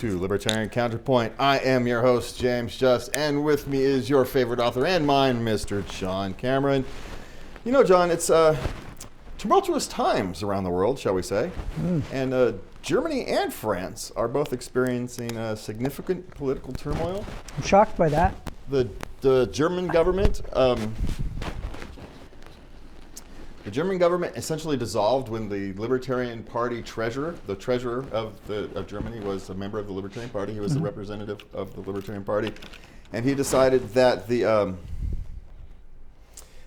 to Libertarian Counterpoint. I am your host, James Just, and with me is your favorite author and mine, Mr. John Cameron. You know, John, it's tumultuous times around the world, shall we say, and Germany and France are both experiencing significant political turmoil. I'm shocked by that. The German government, essentially dissolved when the Libertarian Party treasurer, the treasurer of Germany, was a member of the Libertarian Party. He was the representative of the Libertarian Party, and he decided that the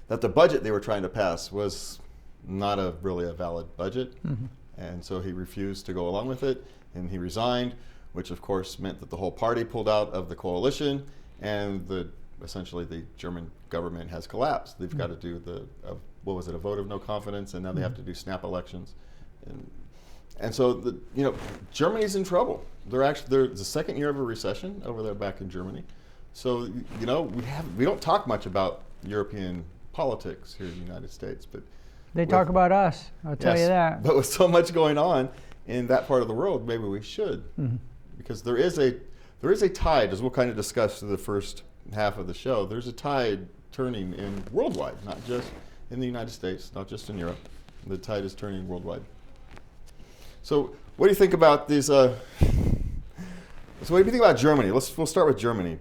budget they were trying to pass was not really a valid budget, and so he refused to go along with it, and he resigned, which of course meant that the whole party pulled out of the coalition, and essentially the German government has collapsed. They've got to do a vote of no confidence, and now they have to do snap elections, and so Germany's in trouble. They're the second year of a recession over there back in Germany. So we don't talk much about European politics here in the United States, but they talk about us. I'll tell you that. But with so much going on in that part of the world, maybe we should, because there is a tide, as we'll kind of discuss through the first half of the show. There's a tide turning worldwide, not just in the United States, not just in Europe. The tide is turning worldwide. So, what do you think about these? So, what do you think about Germany? We'll start with Germany,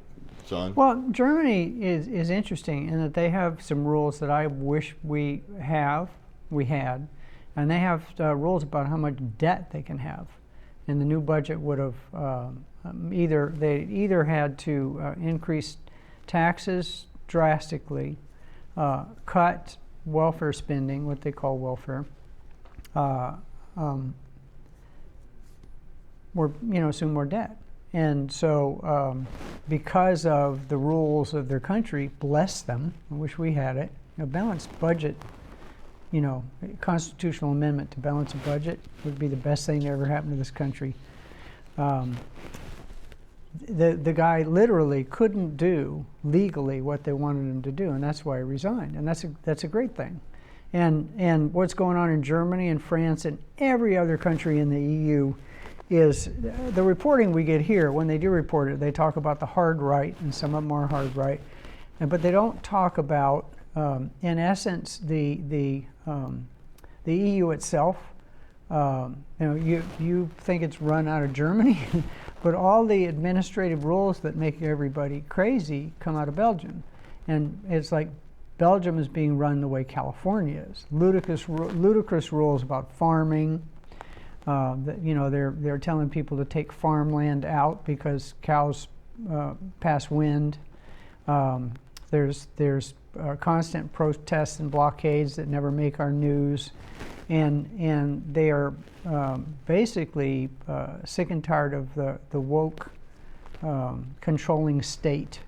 John. Well, Germany is interesting in that they have some rules that I wish we had, and they have rules about how much debt they can have. And the new budget would have either had to increase taxes drastically, cut welfare spending, what they call welfare, assume more debt. And so because of the rules of their country, bless them, I wish we had it, a balanced budget, constitutional amendment to balance a budget would be the best thing that ever happened to this country. The guy literally couldn't do legally what they wanted him to do, and that's why he resigned. And that's a great thing. And what's going on in Germany and France and every other country in the EU is the reporting we get here. When they do report it, they talk about the hard right, and some of them are hard right, but they don't talk about, in essence, the EU itself. You think it's run out of Germany, but all the administrative rules that make everybody crazy come out of Belgium, and it's like Belgium is being run the way California is. Ludicrous rules about farming. They're telling people to take farmland out because cows pass wind. There's constant protests and blockades that never make our news, and they are basically sick and tired of the woke controlling state.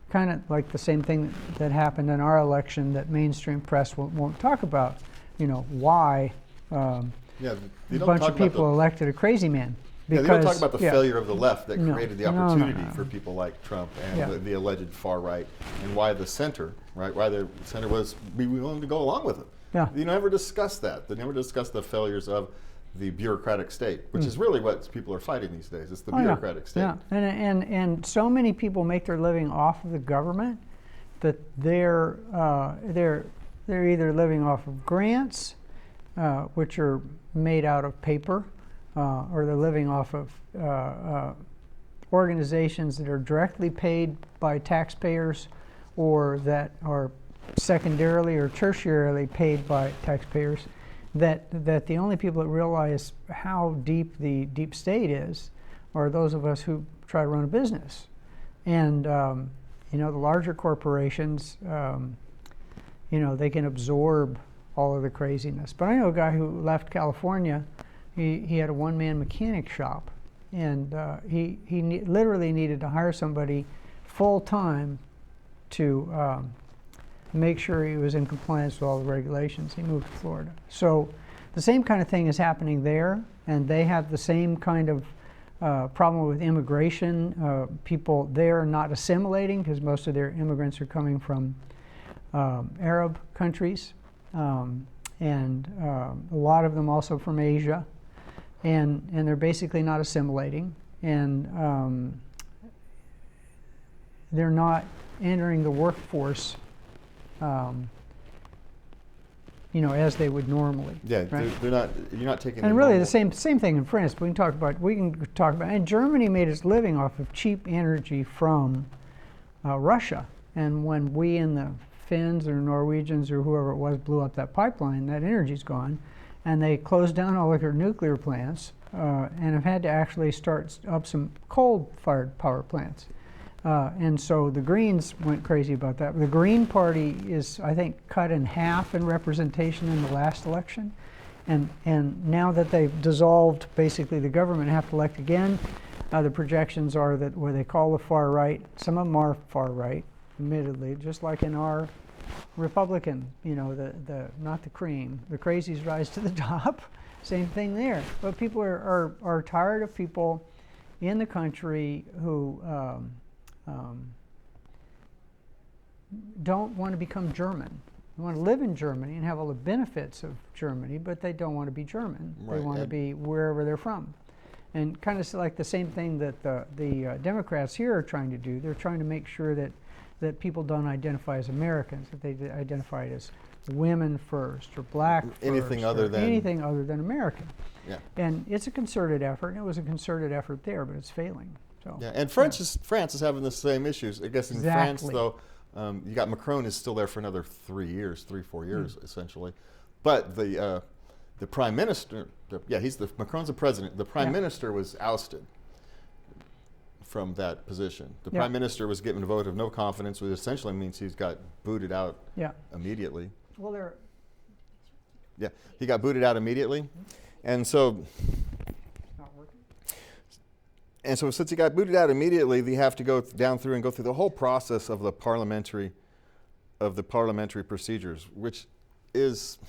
Kind of like the same thing that happened in our election that mainstream press won't talk about. Why. A bunch of people elected a crazy man. Because, they don't talk about the failure of the left that created the opportunity for people like Trump and the alleged far right, and why the center, right? Why the center was willing to go along with it. Yeah. You never discuss that. They never discuss the failures of the bureaucratic state, which is really what people are fighting these days. It's the bureaucratic state. Yeah, and so many people make their living off of the government that they're either living off of grants, which are made out of paper, or they're living off of organizations that are directly paid by taxpayers, or that are secondarily or tertiarily paid by taxpayers. That the only people that realize how deep the deep state is are those of us who try to run a business. And the larger corporations, they can absorb all of the craziness. But I know a guy who left California. He had a one-man mechanic shop, and he literally needed to hire somebody full-time to make sure he was in compliance with all the regulations. He moved to Florida. So the same kind of thing is happening there, and they have the same kind of problem with immigration. People there not assimilating because most of their immigrants are coming from Arab countries, and a lot of them also from Asia, and they're basically not assimilating. they're not entering the workforce, as they would normally. Yeah, right? they're not. You're not taking. And really, the same thing in France. We can talk about. And Germany made its living off of cheap energy from Russia. And when we and the Finns or Norwegians or whoever it was blew up that pipeline, that energy's gone, and they closed down all of their nuclear plants and have had to actually start up some coal-fired power plants. And so the Greens went crazy about that. The Green Party is, I think, cut in half in representation in the last election. And now that they've dissolved basically the government and have to elect again, the projections are that what they call the far right, some of them are far right, admittedly, just like in our Republican, not the cream, the crazies rise to the top, same thing there. But people are tired of people in the country who don't want to become German. They want to live in Germany and have all the benefits of Germany, but they don't want to be German. Right. They want to be wherever they're from. And kind of like the same thing that the Democrats here are trying to do. They're trying to make sure that people don't identify as Americans, that they identify as women first or black first, anything other than American. Yeah. And it's a concerted effort, and it was a concerted effort there, but it's failing. So, yeah, and France is having the same issues. I guess in France, though, you got Macron is still there for another 4 years, essentially. But the prime minister, Macron's the president. The prime minister was ousted from that position. The prime minister was given a vote of no confidence, which essentially means he's got booted out immediately. Well, he got booted out immediately, and so. And so since he got booted out immediately, they have to go down through and go through the whole process of the parliamentary procedures, which is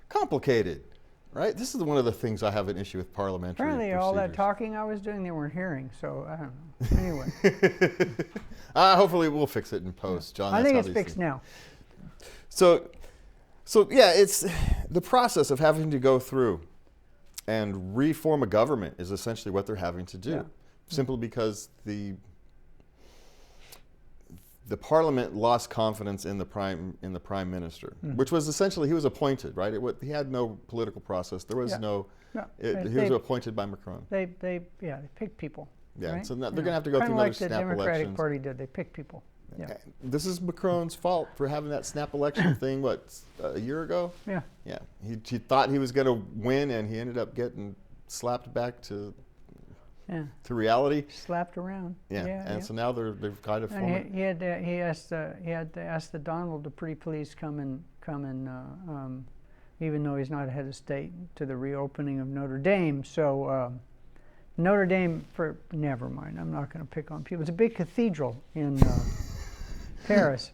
complicated, right? This is one of the things I have an issue with parliamentary Apparently procedures. all that talking I was doing, they weren't hearing, so I don't know. Anyway. Hopefully we'll fix it in post, John. I think it's fixed now. So yeah, it's the process of having to go through and reform a government is essentially what they're having to do, simply because the parliament lost confidence in the prime minister, which was essentially he was appointed, right? He had no political process. There was he was appointed by Macron. They picked people. Yeah, right? so they're going to have to go through another snap election. Like the Democratic Party did. They picked people. Yeah. This is Macron's fault for having that snap election thing, a year ago? Yeah. Yeah. He thought he was going to win, and he ended up getting slapped back to reality. Slapped around. Yeah. So now they've kind of formed. He had to ask the Donald to pretty please come and even though he's not head of state, to the reopening of Notre Dame. So Notre Dame, never mind. I'm not going to pick on people. It's a big cathedral in Paris.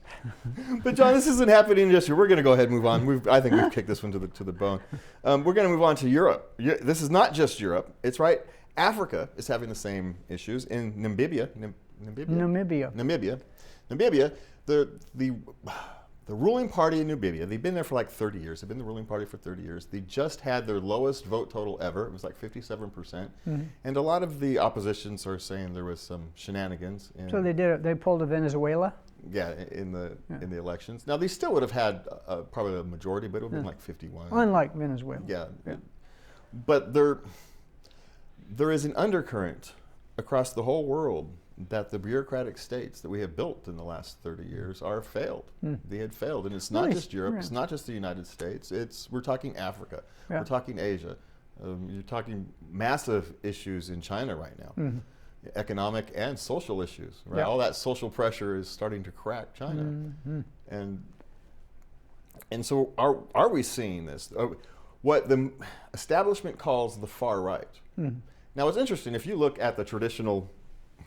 But John, this isn't happening just here. We're going to go ahead and move on. I think we've kicked this one to the bone. We're going to move on to Europe. This is not just Europe. It's right. Africa is having the same issues. In Namibia, the ruling party in Namibia, they've been there for like 30 years. They've been the ruling party for 30 years. They just had their lowest vote total ever. It was like 57%. Mm-hmm. And a lot of the oppositions are saying there was some shenanigans. So they did it. They pulled a Venezuela? Yeah, in the elections. Now, they still would have had probably a majority, but it would have been like 51. Unlike Venezuela. Yeah. But there is an undercurrent across the whole world that the bureaucratic states that we have built in the last 30 years are failed. They had failed, and it's not just Europe, it's not just the United States, we're talking Africa, we're talking Asia, you're talking massive issues in China right now, economic and social issues, right? All that social pressure is starting to crack China. And so are we seeing this? What the establishment calls the far right. Now it's interesting, if you look at the traditional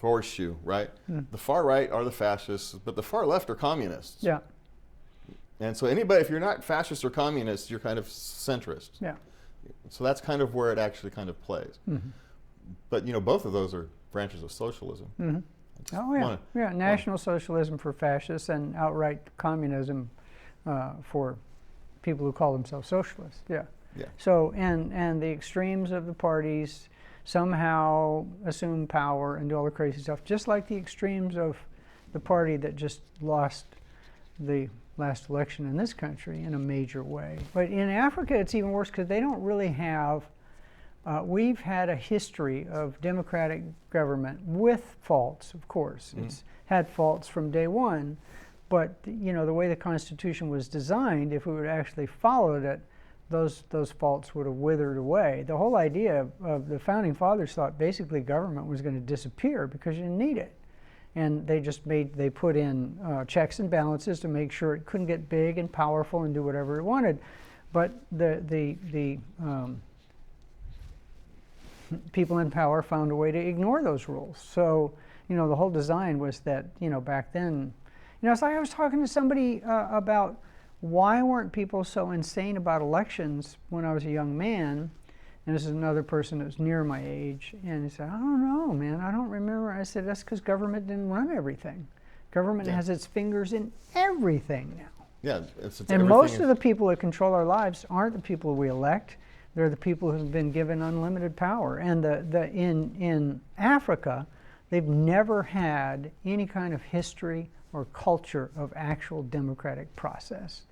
horseshoe, right? The far right are the fascists, but the far left are communists. Yeah. And so if you're not fascist or communist, you're kind of centrist. Yeah. So that's kind of where it actually kind of plays. But both of those are branches of socialism. Oh yeah, National Socialism for fascists and outright communism for people who call themselves socialists. Yeah. Yeah. So and the extremes of the parties somehow assume power and do all the crazy stuff, just like the extremes of the party that just lost the last election in this country in a major way. But in Africa, it's even worse because they don't really have, we've had a history of democratic government with faults, of course. It's had faults from day one, but you know, the way the Constitution was designed, if we would actually followed it, those faults would have withered away. The whole idea of the Founding Fathers thought basically government was going to disappear because you didn't need it. And they put in checks and balances to make sure it couldn't get big and powerful and do whatever it wanted. But the people in power found a way to ignore those rules. So, you know, the whole design was that, you know, back then, you know, it's like I was talking to somebody about why weren't people so insane about elections when I was a young man. And this is another person that was near my age. And he said, I don't know, man. I don't remember. I said, that's because government didn't run everything. Government has its fingers in everything now. Yeah, it's and most of the people that control our lives aren't the people we elect. They're the people who've been given unlimited power. And in Africa, they've never had any kind of history or culture of actual democratic process.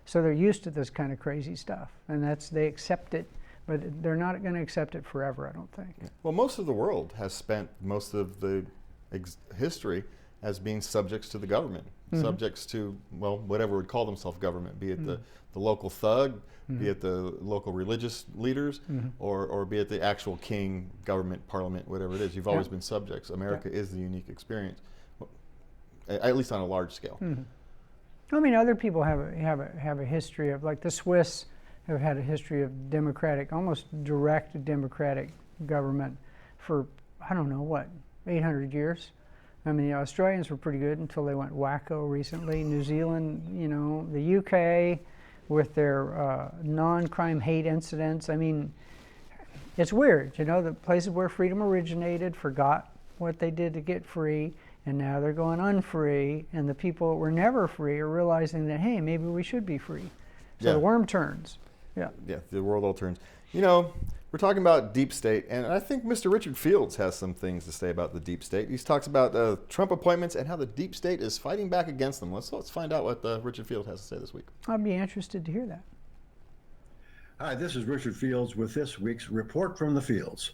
So they're used to this kind of crazy stuff. And they accept it. But they're not going to accept it forever, I don't think. Well, most of the world has spent most of the history as being subjects to the government, subjects to, well, whatever would call themselves government, be it the local thug, be it the local religious leaders, or be it the actual king, government, parliament, whatever it is. You've always been subjects. America is the unique experience, at least on a large scale. I mean, other people have a history of, like the Swiss have had a history of democratic, almost direct democratic government for, I don't know, what, 800 years? I mean, the Australians were pretty good until they went wacko recently. New Zealand, you know, the UK with their non-crime hate incidents. I mean, it's weird, you know, the places where freedom originated forgot what they did to get free, and now they're going unfree, and the people that were never free are realizing that, hey, maybe we should be free. So the worm turns. Yeah, the world all turns. You know, we're talking about deep state, and I think Mr. Richard Fields has some things to say about the deep state. He talks about Trump appointments and how the deep state is fighting back against them. Let's find out what Richard Fields has to say this week. I'd be interested to hear that. Hi, this is Richard Fields with this week's Report from the Fields.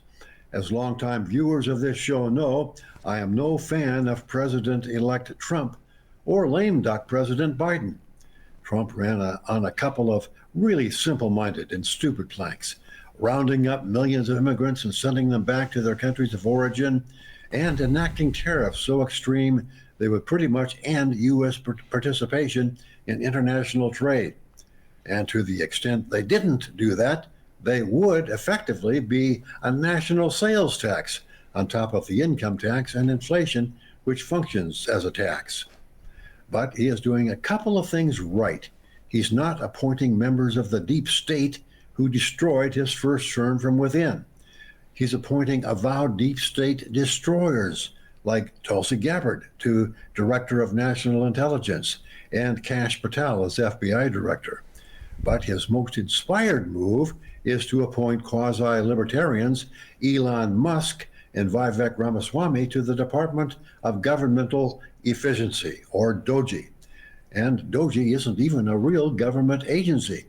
As longtime viewers of this show know, I am no fan of President-elect Trump or lame duck President Biden. Trump ran on a couple of really simple-minded and stupid planks, rounding up millions of immigrants and sending them back to their countries of origin, and enacting tariffs so extreme they would pretty much end U.S. participation in international trade. And to the extent they didn't do that, they would effectively be a national sales tax on top of the income tax and inflation, which functions as a tax. But he is doing a couple of things right. He's not appointing members of the deep state who destroyed his first term from within. He's appointing avowed deep state destroyers like Tulsi Gabbard to Director of National Intelligence and Kash Patel as FBI Director. But his most inspired move is to appoint quasi-libertarians Elon Musk and Vivek Ramaswamy to the Department of Governmental Efficiency, or DOGE. And DOGE isn't even a real government agency.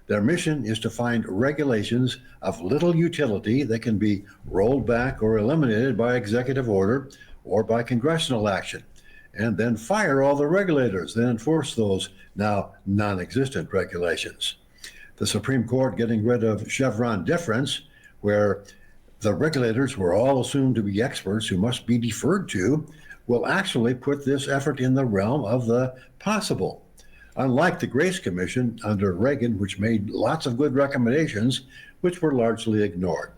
Their mission is to find regulations of little utility that can be rolled back or eliminated by executive order or by congressional action, and then fire all the regulators that enforce those now non-existent regulations. The Supreme Court getting rid of Chevron deference, where the regulators were all assumed to be experts who must be deferred to, will actually put this effort in the realm of the possible. Unlike the Grace Commission under Reagan, which made lots of good recommendations, which were largely ignored.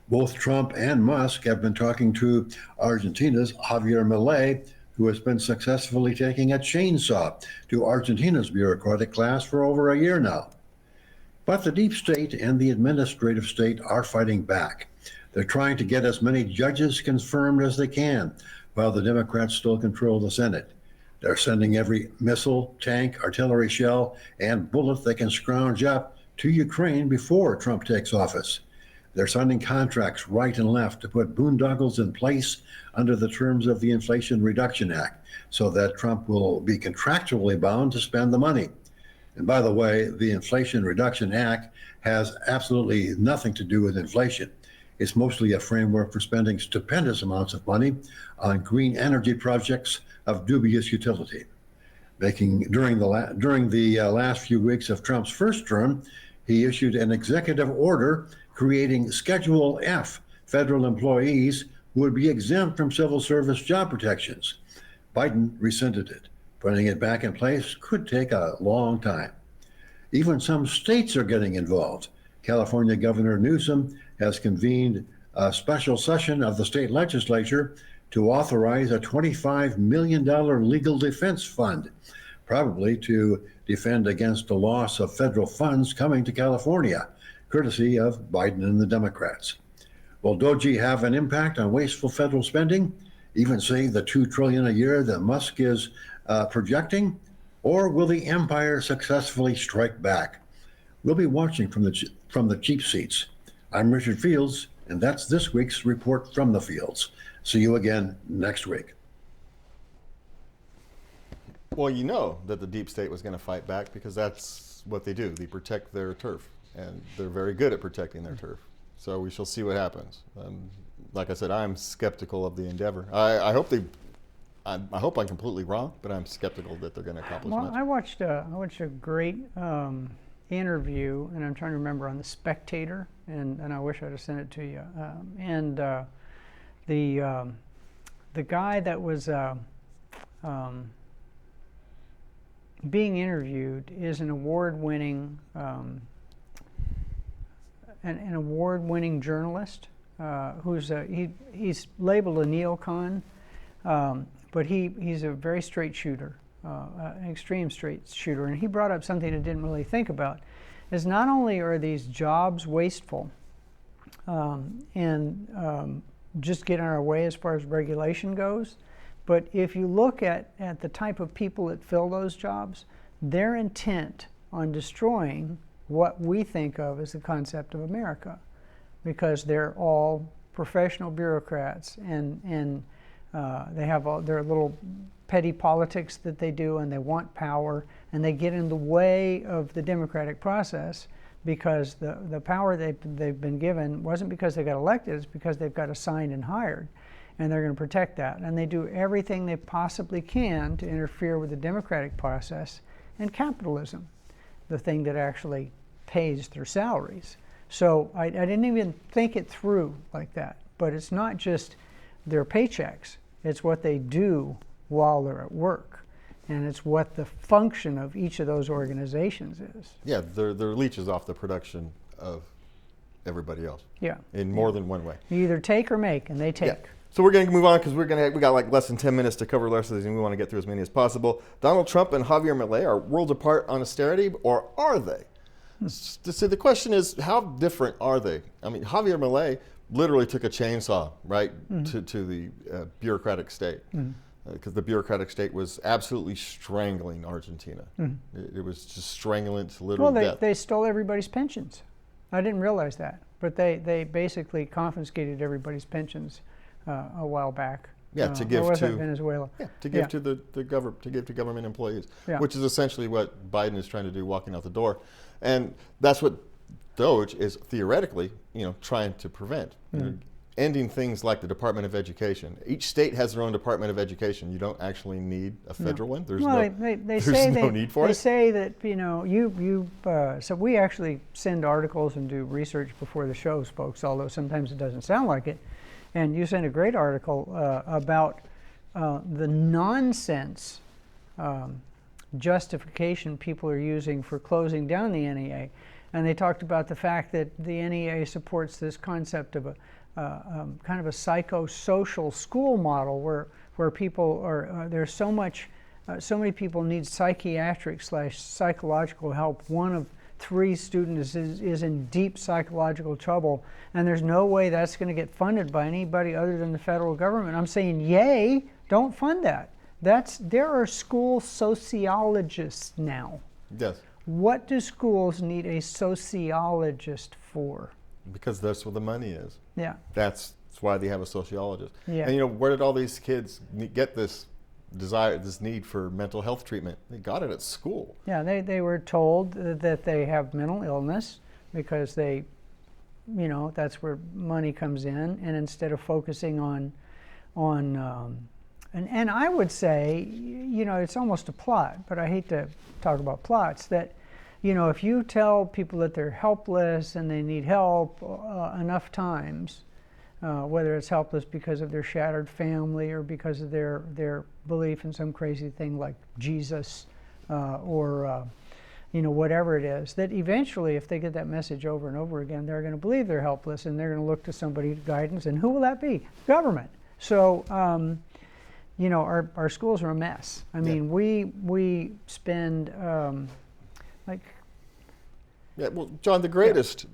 Both Trump and Musk have been talking to Argentina's Javier Milei, who has been successfully taking a chainsaw to Argentina's bureaucratic class for over a year now. But the deep state and the administrative state are fighting back. They're trying to get as many judges confirmed as they can, while the Democrats still control the Senate. They're sending every missile, tank, artillery shell, and bullet they can scrounge up to Ukraine before Trump takes office. They're signing contracts right and left to put boondoggles in place under the terms of the Inflation Reduction Act so that Trump will be contractually bound to spend the money. And by the way, the Inflation Reduction Act has absolutely nothing to do with inflation. It's mostly a framework for spending stupendous amounts of money on green energy projects of dubious utility. During the last few weeks of Trump's first term, he issued an executive order creating Schedule F federal employees who would be exempt from civil service job protections. Biden rescinded it. Putting it back in place could take a long time. Even some states are getting involved. California Governor Newsom has convened a special session of the state legislature to authorize a $25 million legal defense fund, probably to defend against the loss of federal funds coming to California, courtesy of Biden and the Democrats. Will Doji have an impact on wasteful federal spending, even say the $2 trillion a year that Musk is projecting, or will the empire successfully strike back? We'll be watching from the cheap seats. I'm Richard Fields, and that's this week's Report from the Fields. See you again next week. Well, you know that the deep state was going to fight back because that's what they do. They protect their turf, and they're very good at protecting their turf. So we shall see what happens. Like I said, I'm skeptical of the endeavor. I hope I'm completely wrong, but I'm skeptical that they're going to accomplish much. I watched a great interview, and I'm trying to remember, on The Spectator, and I wish I'd have sent it to you. The guy that was being interviewed is an award-winning an award-winning journalist he's labeled a neocon, but he's a very straight shooter, an extreme straight shooter. And he brought up something I didn't really think about, is not only are these jobs wasteful and just get in our way as far as regulation goes, but if you look at the type of people that fill those jobs, they're intent on destroying what we think of as the concept of America, because they're all professional bureaucrats, and they have all their little petty politics that they do, and they want power, and they get in the way of the democratic process because the power they've been given wasn't because they got elected, it's because they've got assigned and hired, and they're going to protect that. And they do everything they possibly can to interfere with the democratic process and capitalism, the thing that actually pays their salaries. So I didn't even think it through like that. But it's not just their paychecks, it's what they do while they're at work. And it's what the function of each of those organizations is. Yeah, they're leeches off the production of everybody else. Yeah. In more than one way. You either take or make, and they take. Yeah. So we're going to move on because we got like less than 10 minutes to cover the rest of these, and we want to get through as many as possible. Donald Trump and Javier Milei are worlds apart on austerity, or are they? So the question is, how different are they? I mean, Javier Milei literally took a chainsaw, right, to the bureaucratic state. Because the bureaucratic state was absolutely strangling Argentina. It was just strangling to literal death. They stole everybody's pensions. I didn't realize that, but they basically confiscated everybody's pensions a while back. Yeah, to give to Venezuela. Yeah, to give to the government, to give to government employees, which is essentially what Biden is trying to do, walking out the door, and that's what Doge is theoretically, trying to prevent. Ending things like the Department of Education. Each state has their own Department of Education. You don't actually need a federal one. There's no need for it. They say that so we actually send articles and do research before the shows, folks. Although sometimes it doesn't sound like it. And you sent a great article about the nonsense justification people are using for closing down the NEA. And they talked about the fact that the NEA supports this concept of a kind of a psychosocial school model where people are, there's so many people need psychiatric/psychological help. One of 3 students is in deep psychological trouble, and there's no way that's going to get funded by anybody other than the federal government. I'm saying, yay, don't fund that. There are school sociologists now. Yes. What do schools need a sociologist for? Because that's where the money is. Yeah. That's why they have a sociologist. Yeah. And you know, where did all these kids get this desire, this need for mental health treatment? They got it at school. Yeah, they were told that they have mental illness because they, you know, that's where money comes in, and instead of focusing on and I would say, you know, it's almost a plot, but I hate to talk about plots, that, you know, if you tell people that they're helpless and they need help enough times, whether it's helpless because of their shattered family or because of their belief in some crazy thing like Jesus or you know, whatever it is, that eventually if they get that message over and over again, they're going to believe they're helpless and they're going to look to somebody's guidance. And who will that be? Government. So, you know, our schools are a mess. I mean, we spend like... Yeah, well, John, the greatest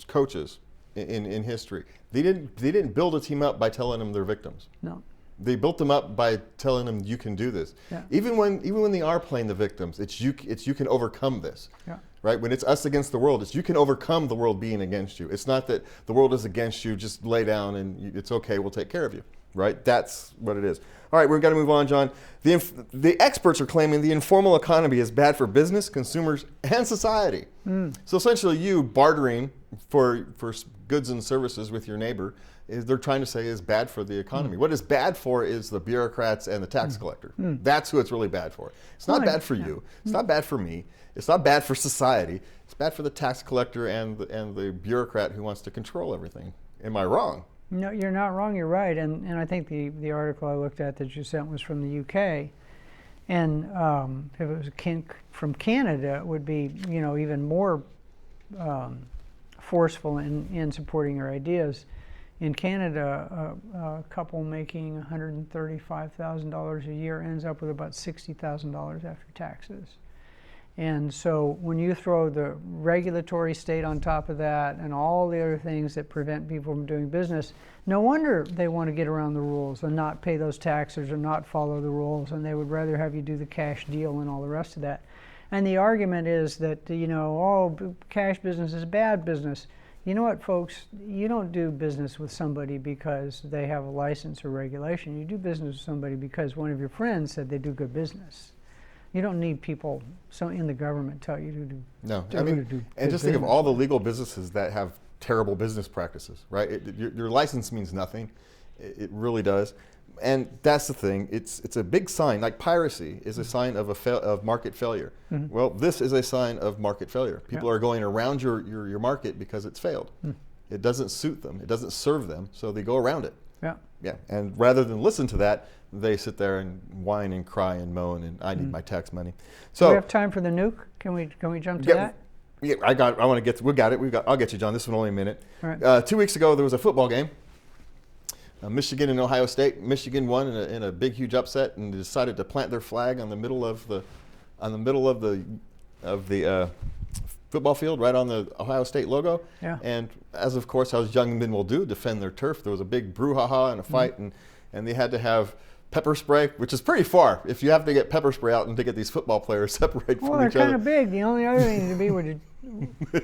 coaches in history, they didn't build a team up by telling them they're victims. No. They built them up by telling them you can do this. Yeah. Even when they are playing the victims, it's you can overcome this. Yeah. Right? When it's us against the world, it's you can overcome the world being against you. It's not that the world is against you, just lay down and it's okay, we'll take care of you. Right? That's what it is. All right, we've got to move on, John. The experts are claiming the informal economy is bad for business, consumers, and society. So essentially you bartering for goods and services with your neighbor, they're trying to say is bad for the economy. What it's bad for is the bureaucrats and the tax collector. That's who it's really bad for. It's not bad for you. It's not bad for me. It's not bad for society. It's bad for the tax collector and the bureaucrat who wants to control everything. Am I wrong? No, you're not wrong. You're right. And I think the article I looked at that you sent was from the UK. And if it was from Canada, it would be, you know, even more forceful in supporting your ideas. In Canada, a couple making $135,000 a year ends up with about $60,000 after taxes. And so when you throw the regulatory state on top of that and all the other things that prevent people from doing business, no wonder they want to get around the rules and not pay those taxes or not follow the rules, and they would rather have you do the cash deal and all the rest of that. And the argument is that, you know, oh, cash business is bad business. You know what, folks? You don't do business with somebody because they have a license or regulation. You do business with somebody because one of your friends said they do good business. You don't need people in the government tell you to do. No, I mean, and just think of all the legal businesses that have terrible business practices, right? Your license means nothing. It really does. And that's the thing. It's a big sign. Like piracy is a sign of market failure. Well, this is a sign of market failure. People are going around your market because it's failed. It doesn't suit them. It doesn't serve them, so they go around it. Yeah. Yeah. And rather than listen to that, they sit there and whine and cry and moan and I need my tax money. So do we have time for the nuke? Can we jump to that? Yeah, I'll get you, John. This one only a minute. All right. 2 weeks ago there was a football game. Michigan and Ohio State. Michigan won in a big, huge upset, and decided to plant their flag on the middle of the football field, right on the Ohio State logo. Yeah. And as young men will do, defend their turf. There was a big brouhaha and a fight, and they had to have pepper spray, which is pretty far. If you have to get pepper spray out and to get these football players separated from each other. Well, they're kind of big. The only other thing to be would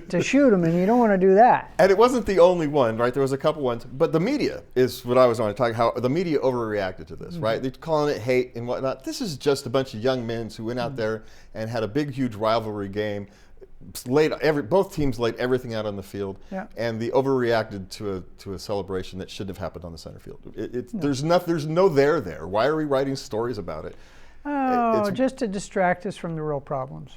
to shoot them, and you don't want to do that. And it wasn't the only one, right? There was a couple ones, but the media is what I was going to talk about. How the media overreacted to this, right? They're calling it hate and whatnot. This is just a bunch of young men who went out there and had a big, huge rivalry game. Both teams laid everything out on the field, and they overreacted to a celebration that shouldn't have happened on the center field. There's no there. Why are we writing stories about it? Oh, just to distract us from the real problems.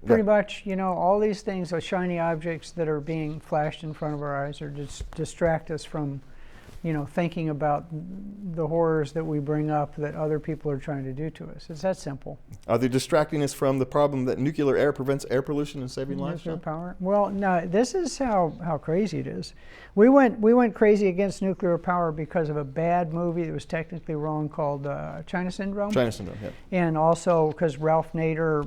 Pretty much, you know, all these things are shiny objects that are being flashed in front of our eyes, or just distract us from, you know, thinking about the horrors that we bring up that other people are trying to do to us. It's that simple. Are they distracting us from the problem that nuclear air prevents air pollution and saving lives? Nuclear power? Well, no, this is how crazy it is. We went crazy against nuclear power because of a bad movie that was technically wrong called China Syndrome. China Syndrome, yeah. And also because Ralph Nader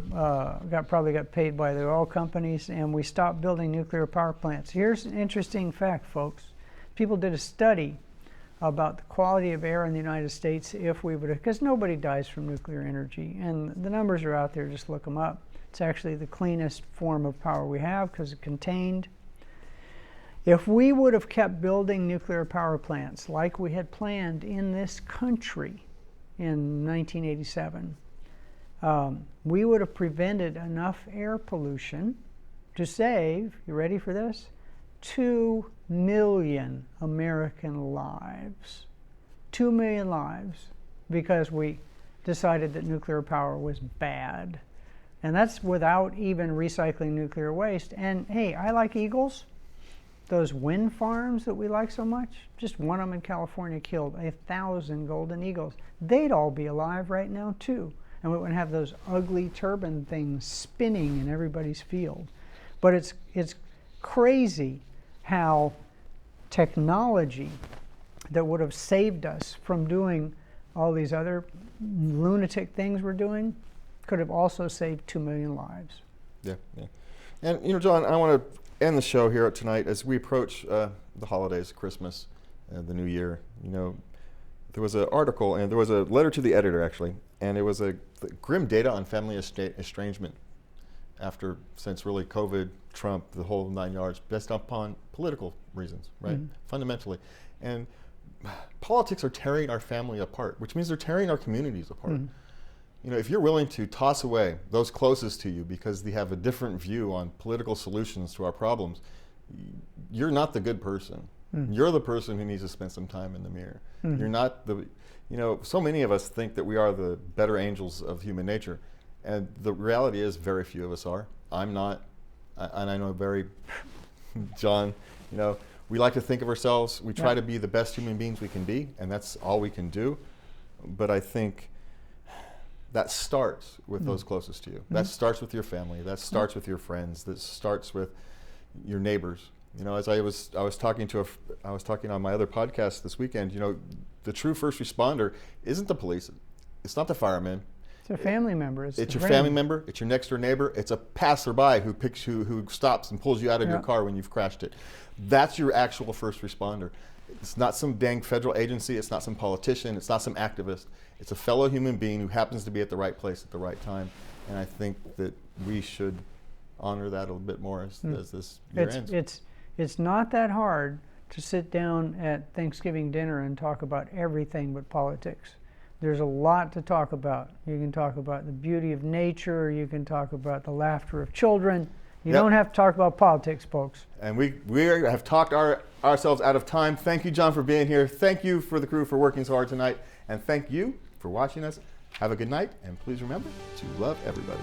probably got paid by the oil companies, and we stopped building nuclear power plants. Here's an interesting fact, folks. People did a study about the quality of air in the United States if we would, because nobody dies from nuclear energy, and the numbers are out there, just look them up. It's actually the cleanest form of power we have because it's contained. If we would have kept building nuclear power plants like we had planned in this country in 1987, we would have prevented enough air pollution to save, you ready for this? 2 million American lives. 2 million lives, because we decided that nuclear power was bad. And that's without even recycling nuclear waste. And hey, I like eagles. Those wind farms that we like so much, just one of them in California killed 1,000 golden eagles. They'd all be alive right now too. And we wouldn't have those ugly turbine things spinning in everybody's field. But it's crazy how technology that would have saved us from doing all these other lunatic things we're doing could have also saved 2 million lives. Yeah. And, you know, John, I want to end the show here tonight as we approach the holidays, Christmas, the New Year. You know, there was an article, and there was a letter to the editor, actually, and it was the grim data on family estrangement since really COVID, Trump, the whole 9 yards, based upon political reasons, right? Mm-hmm. Fundamentally. And politics are tearing our family apart, which means they're tearing our communities apart. Mm-hmm. You know, if you're willing to toss away those closest to you because they have a different view on political solutions to our problems, you're not the good person. Mm-hmm. You're the person who needs to spend some time in the mirror. Mm-hmm. You're not so many of us think that we are the better angels of human nature. And the reality is very few of us are. I'm not, and I know John, you know, we like to think of ourselves, we try to be the best human beings we can be, and that's all we can do. But I think that starts with those closest to you. Mm-hmm. That starts with your family. That starts with your friends. That starts with your neighbors. You know, as I was talking on my other podcast this weekend. You know, the true first responder isn't the police. It's not the firemen. It's a family member. It's your family member. It's your next door neighbor. It's a passerby who stops and pulls you out of your car when you've crashed it. That's your actual first responder. It's not some dang federal agency. It's not some politician. It's not some activist. It's a fellow human being who happens to be at the right place at the right time. And I think that we should honor that a little bit more as this year ends. It's not that hard to sit down at Thanksgiving dinner and talk about everything but politics. There's a lot to talk about. You can talk about the beauty of nature. You can talk about the laughter of children. You don't have to talk about politics, folks. And we have talked ourselves out of time. Thank you, John, for being here. Thank you for the crew for working so hard tonight. And thank you for watching us. Have a good night. And please remember to love everybody.